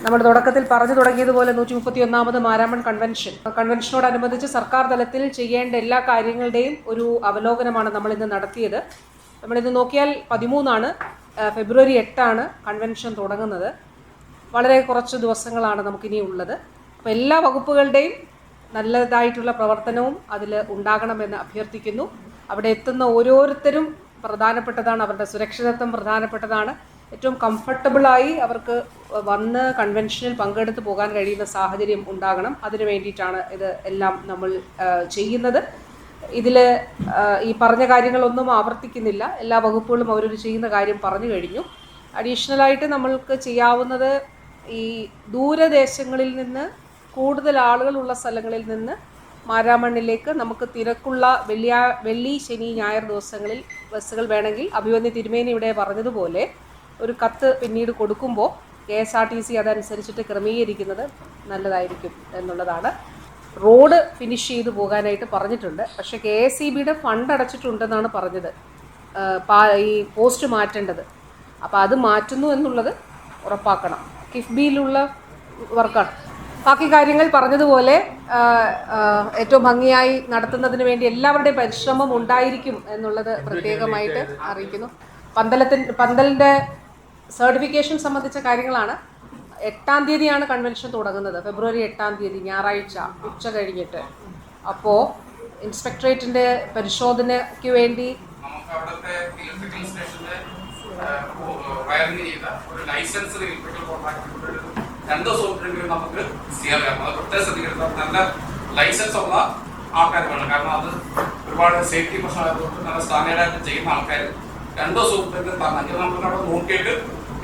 നമ്മുടെ തുടക്കത്തിൽ പറഞ്ഞു തുടങ്ങിയതുപോലെ 131ാമത് മാരാമൺ കൺവെൻഷനോടനുബന്ധിച്ച് സർക്കാർ തലത്തിൽ ചെയ്യേണ്ട എല്ലാ കാര്യങ്ങളുടെയും ഒരു അവലോകനമാണ് നമ്മളിന്ന് നടത്തിയത്. നമ്മളിന്ന് നോക്കിയാൽ 13 ഫെബ്രുവരി 8 കൺവെൻഷൻ തുടങ്ങുന്നത്. വളരെ കുറച്ച് ദിവസങ്ങളാണ് നമുക്കിനി ഉള്ളത്. അപ്പോൾ എല്ലാ വകുപ്പുകളുടെയും നല്ലതായിട്ടുള്ള പ്രവർത്തനവും അതിൽ ഉണ്ടാകണമെന്ന് അഭ്യർത്ഥിക്കുന്നു. അവിടെ എത്തുന്ന ഓരോരുത്തരും പ്രധാനപ്പെട്ടതാണ്, അവരുടെ സുരക്ഷിതത്വം പ്രധാനപ്പെട്ടതാണ്. ഏറ്റവും കംഫർട്ടബിളായി അവർക്ക് വന്ന് കൺവെൻഷനിൽ പങ്കെടുത്ത് പോകാൻ കഴിയുന്ന സാഹചര്യം ഉണ്ടാകണം. അതിനു വേണ്ടിയിട്ടാണ് ഇത് എല്ലാം നമ്മൾ ചെയ്യുന്നത്. ഇതിൽ ഈ പറഞ്ഞ കാര്യങ്ങളൊന്നും ആവർത്തിക്കുന്നില്ല. എല്ലാ വകുപ്പുകളും അവരൊരു ചെയ്യുന്ന കാര്യം പറഞ്ഞു കഴിഞ്ഞു. അഡീഷണലായിട്ട് നമ്മൾക്ക് ചെയ്യാവുന്നത് ഈ ദൂരദേശങ്ങളിൽ നിന്ന് കൂടുതൽ ആളുകളുള്ള സ്ഥലങ്ങളിൽ നിന്ന് മാരാമണ്ണിലേക്ക് നമുക്ക് തിരക്കുള്ള വെള്ളി, ശനി, ഞായർ ദിവസങ്ങളിൽ ബസ്സുകൾ വേണമെങ്കിൽ അഭിമന്യു തിരുമേനി ഇവിടെ പറഞ്ഞതുപോലെ ഒരു കത്ത് പിന്നീട് കൊടുക്കുമ്പോൾ KSRTC അതനുസരിച്ചിട്ട് ക്രമീകരിക്കുന്നത് നല്ലതായിരിക്കും എന്നുള്ളതാണ്. റോഡ് ഫിനിഷ് ചെയ്ത് പോകാനായിട്ട് പറഞ്ഞിട്ടുണ്ട്. പക്ഷേ KSEBയുടെ ഫണ്ട് അടച്ചിട്ടുണ്ടെന്നാണ് പറഞ്ഞത് ഈ പോസ്റ്റ് മാറ്റേണ്ടത്. അപ്പോൾ അത് മാറ്റുന്നു എന്നുള്ളത് ഉറപ്പാക്കണം. കിഫ്ബിയിലുള്ള വർക്കാണ്. ബാക്കി കാര്യങ്ങൾ പറഞ്ഞതുപോലെ ഏറ്റവും ഭംഗിയായി നടത്തുന്നതിന് വേണ്ടി എല്ലാവരുടെയും പരിശ്രമം ഉണ്ടായിരിക്കും എന്നുള്ളത് പ്രത്യേകമായിട്ട് അറിയിക്കുന്നു. പന്തലിൻ്റെ സർട്ടിഫിക്കേഷൻ സംബന്ധിച്ച കാര്യങ്ങളാണ്. 8-ാം തീയതിയാണ് കൺവെൻഷൻ തുടങ്ങുന്നത്. ഫെബ്രുവരി 8-ാം തീയതി ഞായറാഴ്ച ഉച്ച കഴിഞ്ഞിട്ട്. അപ്പോൾ ഇൻസ്പെക്ടറേറ്റിൻ്റെ പരിശോധനയ്ക്ക് വേണ്ടി നമുക്ക് നല്ല ലൈസൻസ് ഉള്ള ആൾക്കാർ വേണം. കാരണം അത് ഒരുപാട് സേഫ്റ്റി പ്രശ്നമായതുകൊണ്ട് നല്ല സ്റ്റാൻഡേർഡായിട്ട് ചെയ്യുന്ന ആൾക്കാർ 2 ദിവസം തന്നെങ്കിൽ നമുക്ക് അവിടെ നോക്കിയിട്ട്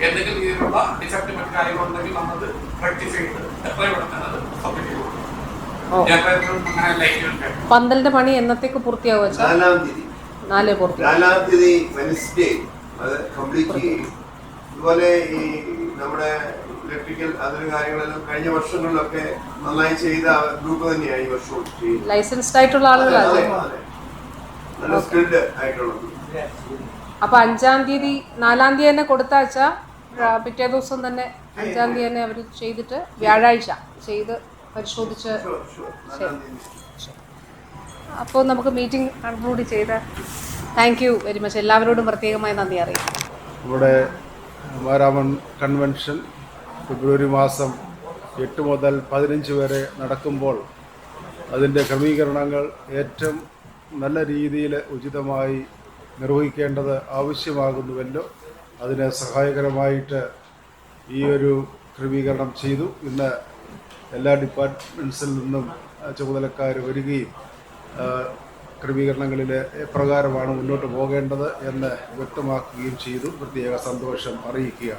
എന്തെങ്കിലും രീതിയിലുള്ള ഡിഫക്റ്റ് മറ്റു കാര്യങ്ങളുണ്ടെങ്കിൽ നമ്മളത് റെക്ടിഫൈ ചെയ്ത് എത്രയും പെട്ടെന്നത് സബ്മിറ്റ് ചെയ്തു. പന്തലിന്റെ പണി എന്നത്തേക്ക് പൂർത്തിയാവും? 4 തീയതി വെനസ്ഡേ അത് കംപ്ലീറ്റ് ചെയ്യും. അതുപോലെ ഈ നമ്മുടെ ഇലക്ട്രിക്കൽ അതിന് കാര്യങ്ങളെല്ലാം കഴിഞ്ഞ വർഷങ്ങളിലൊക്കെ നന്നായി ചെയ്ത ഗ്രൂപ്പ് തന്നെയാണ് ഈ വർഷവും ചെയ്യുന്നത്. ലൈസൻസ്ഡ് ആയിട്ടുള്ള ആളുകളാണ്, നല്ല സ്കിൽഡ് ആയിട്ടുള്ളത്. അപ്പൊ 5-ാം തീയതി 4-ാം തീയതി തന്നെ കൊടുത്താച്ചാൽ പിറ്റേ ദിവസം തന്നെ 5-ാം തീയതി തന്നെ അവർ ചെയ്തിട്ട് വ്യാഴാഴ്ച ചെയ്ത് പരിശോധിച്ച്. അപ്പോൾ നമുക്ക് മീറ്റിംഗ് കൺക്ലൂഡ് ചെയ്ത് താങ്ക് യു വെരി മച്ച്. എല്ലാവരോടും പ്രത്യേകമായി നന്ദി അറിയിക്കും. ഇവിടെ മാരാമൺ കൺവെൻഷൻ ഫെബ്രുവരി മാസം 8 മുതൽ 15 വരെ നടക്കുമ്പോൾ അതിൻ്റെ ക്രമീകരണങ്ങൾ ഏറ്റവും നല്ല രീതിയിൽ ഉചിതമായി നിർവഹിക്കേണ്ടത് ആവശ്യമാകുന്നുവല്ലോ. അതിന് സഹായകരമായിട്ട് ഈ ഒരു ക്രമീകരണം ചെയ്തു. ഇന്ന് എല്ലാ ഡിപ്പാർട്ട്മെൻറ്റ്സിൽ നിന്നും ചുമതലക്കാർ വരികയും ക്രമീകരണങ്ങളിൽ എപ്രകാരമാണ് മുന്നോട്ട് പോകേണ്ടത് എന്ന് വ്യക്തമാക്കുകയും ചെയ്തു. പ്രത്യേക സന്തോഷം അറിയിക്കുകയാണ്.